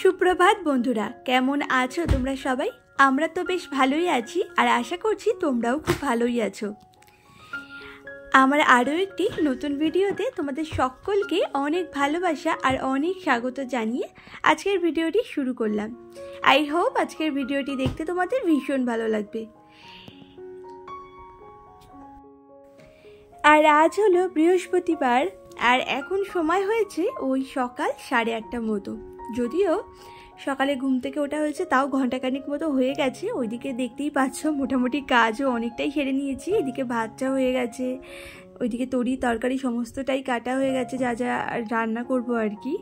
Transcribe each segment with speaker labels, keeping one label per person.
Speaker 1: সুপ্রভাত বন্ধুরা, কেমন আছো তোমরা সবাই? আমরা তো বেশ ভালোই আছি আর আশা করছি তোমরাও খুব ভালোই আছো। আমার আরও একটি নতুন ভিডিওতে তোমাদের সকলকে অনেক ভালোবাসা আর অনেক স্বাগত জানিয়ে আজকের ভিডিওটি শুরু করলাম। আই হোপ আজকের ভিডিওটি দেখতে তোমাদের ভীষণ ভালো লাগবে। আর আজ হলো বৃহস্পতিবার আর এখন সময় হয়েছে ওই সকাল 8:30 মতো। যদিও সকালে ঘুম থেকে ওঠা হয়েছে তাও ঘন্টাখানিক মতো হয়ে গেছে। ওইদিকে দেখতেই পাচ্ছ মোটামুটি কাজও অনেকটাই সেরে নিয়েছি। এদিকে ভাতটা হয়ে গেছে, ওইদিকে তরি তরকারি সমস্তটাই কাটা হয়ে গেছে, যা যা রান্না করব আর কি।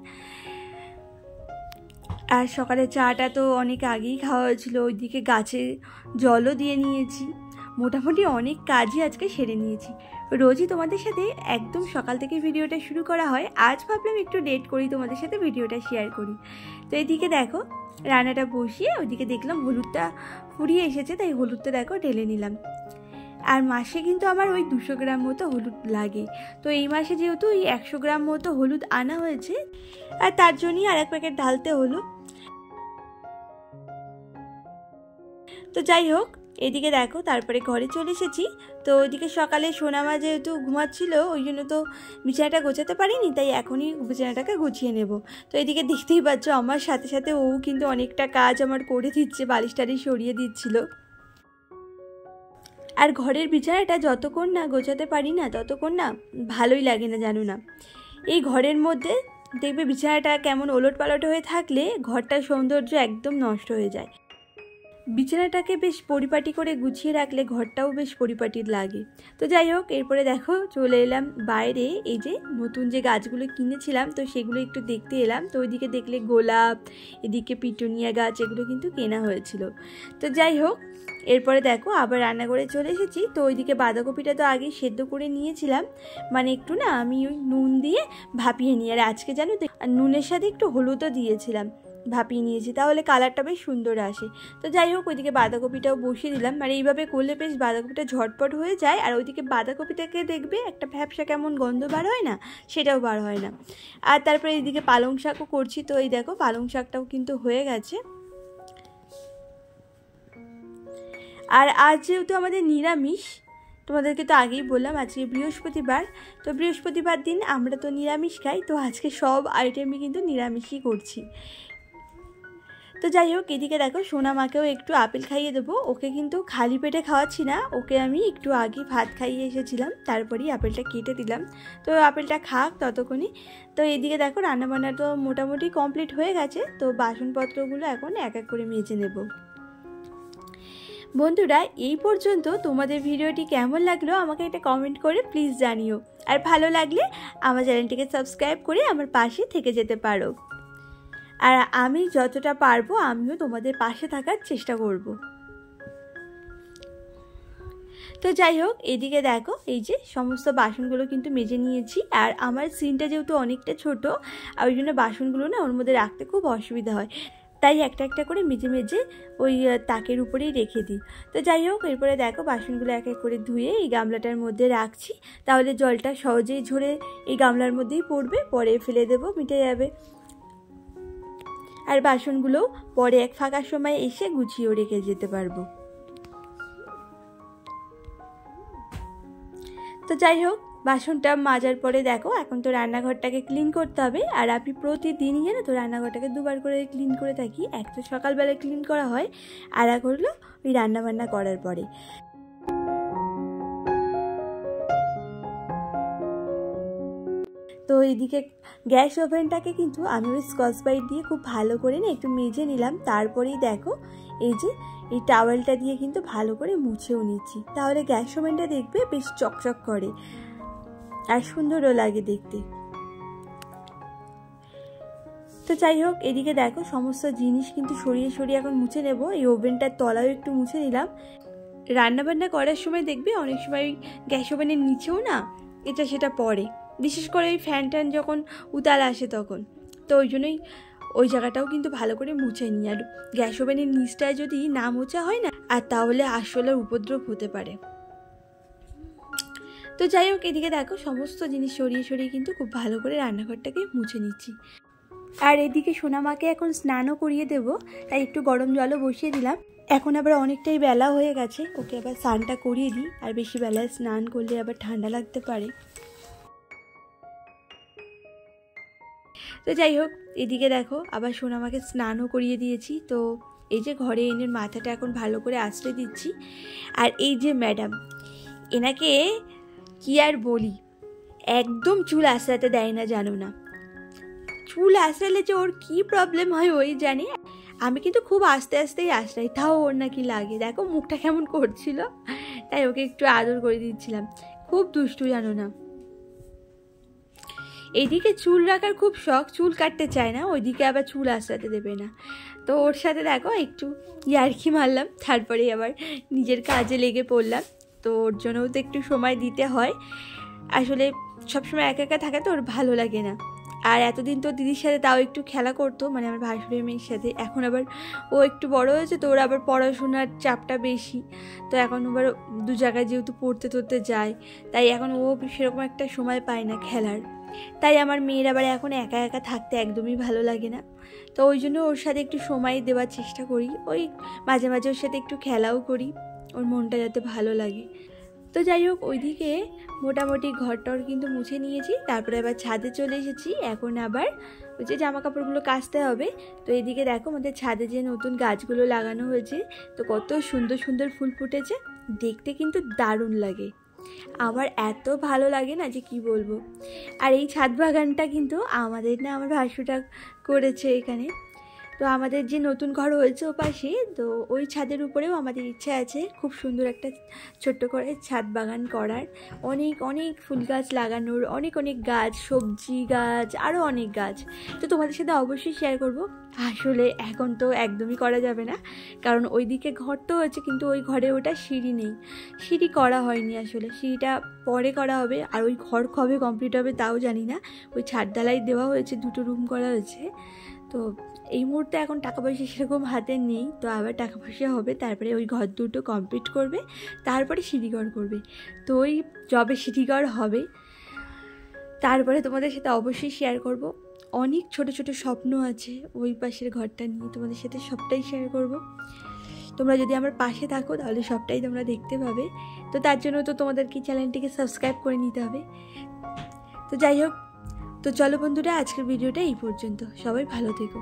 Speaker 1: আর সকালে চাটা তো অনেক আগেই খাওয়া হয়েছিল। ওইদিকে গাছে জলও দিয়ে নিয়েছি। মোটামুটি অনেক কাজই আজকে সেরে নিয়েছি। রোজই তোমাদের সাথে একদম সকাল থেকে ভিডিওটা শুরু করা হয়, আজ ভাবলাম একটু লেট করি, তোমাদের সাথে ভিডিওটা শেয়ার করি। তো এইদিকে দেখো রান্নাটা বসিয়ে ওইদিকে দেখলাম হলুদটা ফুরিয়ে এসেছে, তাই হলুদটা দেখো ঢেলে নিলাম। আর মাসে কিন্তু আমার ওই 200 গ্রাম মতো হলুদ লাগে। তো এই মাসে যেহেতু ওই 100 গ্রাম মতো হলুদ আনা হয়েছে আর তার জন্যই আর এক প্যাকেট ঢালতে হলো। তো যাই হোক, এদিকে দেখো তারপরে ঘরে চলে এসেছি। তো ওইদিকে সকালে সোনামা যেহেতু ঘুমাচ্ছিল ওই জন্য তো বিছানাটা গোছাতে পারিনি, তাই এখনই বিছানাটাকে গুছিয়ে নেব। তো এদিকে দেখতেই পাচ্ছ আমার সাথে সাথে ও কিন্তু অনেকটা কাজ আমার করে দিচ্ছে, বালিশ টালিশ সরিয়ে দিচ্ছিল। আর ঘরের বিছানাটা যতক্ষণ না গোছাতে পারি না ততক্ষণ না ভালোই লাগে না, জানো না। এই ঘরের মধ্যে দেখবে বিছানাটা কেমন ওলট পালট হয়ে থাকলে ঘরটার সৌন্দর্য একদম নষ্ট হয়ে যায়। বিছানাটাকে বেশ পরিপাটি করে গুছিয়ে রাখলে ঘরটাও বেশ পরিপাটি লাগে। তো যাই হোক, এরপরে দেখো চলে এলাম বাইরে। এই যে নতুন যে গাছগুলো কিনেছিলাম তো সেগুলো একটু দেখতে এলাম। তো ওইদিকে দেখলে গোলাপ, এদিকে পিটুনিয়া গাছ, এগুলো কিন্তু কেনা হয়েছিল। তো যাই হোক, এরপরে দেখো আবার রান্নাঘরে চলে এসেছি। তো ওইদিকে বাঁধাকপিটা তো আগে সেদ্ধ করে নিয়েছিলাম, মানে একটু না আমি ওই নুন দিয়ে ভাপিয়ে নিই। আর আজকে জানো তো নুনের সাথে একটু হলুদও দিয়েছিলাম, ভাপিয়ে নিয়েছি, তাহলে কালারটা বেশ সুন্দর আসে। তো যাই হোক, ওইদিকে বাঁধাকপিটাও বসিয়ে দিলাম। আর এইভাবে করলে বেশ বাঁধাকপিটা ঝটপট হয়ে যায়। আর ওইদিকে বাঁধাকপিটাকে দেখবে একটা ভ্যাপসা কেমন গন্ধ বার হয় না, সেটাও বার হয় না। আর তারপরে এইদিকে পালং শাকও করছি। তো এই দেখো পালং শাকটাও কিন্তু হয়ে গেছে। আর আজ যেহেতু আমাদের নিরামিষ, তোমাদেরকে তো আগেই বললাম আজকে বৃহস্পতিবার। তো বৃহস্পতিবার দিন আমরা তো নিরামিষ খাই, তো আজকে সব আইটেমই কিন্তু নিরামিষই করছি। তো যাই হোক, এদিকে দেখো সোনামাকেও একটু আপেল খাইয়ে দেবো। ওকে কিন্তু খালি পেটে খাওয়াচ্ছি না, ওকে আমি একটু আগে ভাত খাইয়ে এসেছিলাম, তারপরেই আপেলটা কেটে দিলাম। তো আপেলটা খাক ততক্ষণই। তো এদিকে দেখো রান্নাবান্না তো মোটামুটি কমপ্লিট হয়ে গেছে। তো বাসনপত্রগুলো এখন এক এক করে মেজে নেব। বন্ধুরা, এই পর্যন্ত তোমাদের ভিডিওটি কেমন লাগলো আমাকে একটা কমেন্ট করে প্লিজ জানিও। আর ভালো লাগলে আমার চ্যানেলটিকে সাবস্ক্রাইব করে আমার পাশে থেকে যেতে পারো। আর আমি যতটা পারবো আমিও তোমাদের পাশে থাকার চেষ্টা করব। তো যাই হোক, এদিকে দেখো এই যে সমস্ত বাসনগুলো কিন্তু মেজে নিয়েছি। আর আমার সিনটা যেহেতু অনেকটা ছোট, আর ওই জন্য বাসনগুলো না ওর মধ্যে রাখতে খুব অসুবিধা হয়, তাই একটা একটা করে মেজে মেজে ওই তাকের উপরেই রেখে দিই। তো যাই হোক, এরপরে দেখো বাসনগুলো এক এক করে ধুয়ে এই গামলাটার মধ্যে রাখছি, তাহলে জলটা সহজেই ঝরে এই গামলার মধ্যেই পড়বে, পরে ফেলে দেবো, মিটে যাবে। আর বাসনগুলো পরে এক ফাঁকা সময় এসে গুছিয়েও রেখে যেতে পারবো। তো যাই হোক, বাসনটা মাজার পরে দেখো এখন তো রান্নাঘরটাকে ক্লিন করতে হবে। আর আমি প্রতিদিনই জানো তো রান্নাঘরটাকে দুবার করে ক্লিন করে থাকি। এক তো সকালবেলা ক্লিন করা হয়, আর এক হলো ওই রান্নাবান্না করার পরে। তো এইদিকে গ্যাস ওভেনটাকে কিন্তু আমি ওই স্কচ ব্রাইট দিয়ে খুব ভালো করে না একটু মেজে নিলাম। তারপরেই দেখো এই যে এই টাওয়েলটা দিয়ে কিন্তু ভালো করে মুছেও নিচ্ছি, তাহলে গ্যাস ওভেনটা দেখবে বেশ চকচক করে আর সুন্দরও লাগে দেখতে। তো যাই হোক, এদিকে দেখো সমস্ত জিনিস কিন্তু সরিয়ে সরিয়ে এখন মুছে নেব। এই ওভেনটার তলাও একটু মুছে নিলাম। রান্নাবান্না করার সময় দেখবে অনেক সময় গ্যাস ওভেনের নিচেও না এটা সেটা পড়ে, বিশেষ করে ওই ফ্যান ট্যান যখন উতাল আসে তখন। তো ওই জন্যই ওই জায়গাটাও কিন্তু ভালো করে মুছে নিই। আর গ্যাস ওভেনের নিচটায় যদি না মোছা হয় না, আর তাহলে আরশোলার উপদ্রব হতে পারে। তো যাই হোক, এদিকে দেখো সমস্ত জিনিস সরিয়ে সরিয়ে কিন্তু খুব ভালো করে রান্নাঘরটাকে মুছে নিচ্ছি। আর এদিকে সোনামাকে এখন স্নানও করিয়ে দেবো, তাই একটু গরম জলও বসিয়ে দিলাম। এখন আবার অনেকটাই বেলা হয়ে গেছে, ওকে আবার স্নানটা করিয়ে দিই, আর বেশি বেলায় স্নান করলে আবার ঠান্ডা লাগতে পারে। তো যাই হোক, এদিকে দেখো আবার সোনামাকে স্নানও করিয়ে দিয়েছি। তো এই যে ঘরে এনে মাথাটা এখন ভালো করে আঁচড়ে দিচ্ছি। আর এই যে ম্যাডাম, এনাকে কি আর বলি, একদম চুল আঁচড়াতে দেয় না, জানো না। চুল আঁচড়ালে যে ওর কী প্রবলেম হয় ওই জানি। আমি কিন্তু খুব আস্তে আস্তেই আঁচড়াই, তাও ওর নাকি লাগে। দেখো মুখটা কেমন করছিল, তাই ওকে একটু আদর করে দিচ্ছিলাম। খুব দুষ্টু জানো না। এইদিকে চুল রাখার খুব শখ, চুল কাটতে চায় না, ওইদিকে আবার চুল আঁচড়াতে দেবে না। তো ওর সাথে দেখো একটু ইয়ার্কি মারলাম, তারপরে আবার নিজের কাজে লেগে পড়লাম। তো ওর জন্যও তো একটু সময় দিতে হয়। আসলে সবসময় একা একা থাকে তো ওর ভালো লাগে না। আর এতদিন তো দিদির সাথে তাও একটু খেলা করতো, মানে আমার ভাসুরের মেয়ের সাথে। এখন আবার ও একটু বড় হয়েছে, তো ওর আবার পড়াশোনার চাপটা বেশি। তো এখন আবার দু জায়গায় যেহেতু পড়তে টড়তে যায়, তাই এখন ও সেরকম একটা সময় পায় না খেলার। তাই আমার মেয়ের আবার এখন একা একা থাকতে একদমই ভালো লাগে না। তো ওই জন্য ওর সাথে একটু সময় দেওয়ার চেষ্টা করি, ওই মাঝে মাঝে ওর সাথে একটু খেলাও করি, ওর মনটা যাতে ভালো লাগে। তো যাই হোক, ওইদিকে মোটামুটি ঘরটর কিন্তু মুছে নিয়েছি, তারপরে আবার ছাদে চলে এসেছি। এখন আবার ওই যে জামা কাপড়গুলো কাচতে হবে। তো এইদিকে দেখো আমাদের ছাদে যে নতুন গাছগুলো লাগানো হয়েছে, তো কত সুন্দর সুন্দর ফুল ফুটেছে, দেখতে কিন্তু দারুণ লাগে। আমার এত ভালো লাগে না যে কি বলবো। আর এই ছাদ বাগানটা কিন্তু আমাদের না, আমার ভাসুরটা করেছে এখানে। তো আমাদের যে নতুন ঘর হয়েছে ও পাশে, তো ওই ছাদের উপরেও আমাদের ইচ্ছা আছে খুব সুন্দর একটা ছোট্ট করে ছাদ বাগান করার, অনেক অনেক ফুল গাছ লাগানোর, অনেক অনেক গাছ, সবজি গাছ, আরও অনেক গাছ। তো তোমাদের সাথে অবশ্যই শেয়ার করব। আসলে এখন তো একদমই করা যাবে না, কারণ ওই দিকে ঘর তো হয়েছে, কিন্তু ওই ঘরে ওটা সিঁড়ি নেই, সিঁড়ি করা হয়নি। আসলে সিঁড়িটা পরে করা হবে। আর ওই ঘর কবে কমপ্লিট হবে তাও জানি না। ওই ছাদ ঢালাই দেওয়া হয়েছে, 2টো রুম করা হয়েছে। তো এই মুহূর্তে এখন টাকা পয়সা সেরকম হাতে নেই, তো আবার টাকা পয়সা হবে, তারপরে ওই ঘর 2টো কমপ্লিট করবে, তারপরে সিঁড়িঘর করবে। তো ওই যবে সিঁড়িঘর হবে তারপরে তোমাদের সাথে অবশ্যই শেয়ার করব। অনেক ছোট ছোট স্বপ্ন আছে ওই পাশের ঘরটা নিয়ে, তোমাদের সাথে সবটাই শেয়ার করব। তোমরা যদি আমার পাশে থাকো তাহলে সবটাই তোমরা দেখতে পাবে। তো তার জন্য তো তোমাদেরকে চ্যানেলটিকে সাবস্ক্রাইব করে নিতে হবে। তো যাই হোক, তো চলো বন্ধুরা, আজকের ভিডিওটা এই পর্যন্ত। সবাই ভালো থেকো।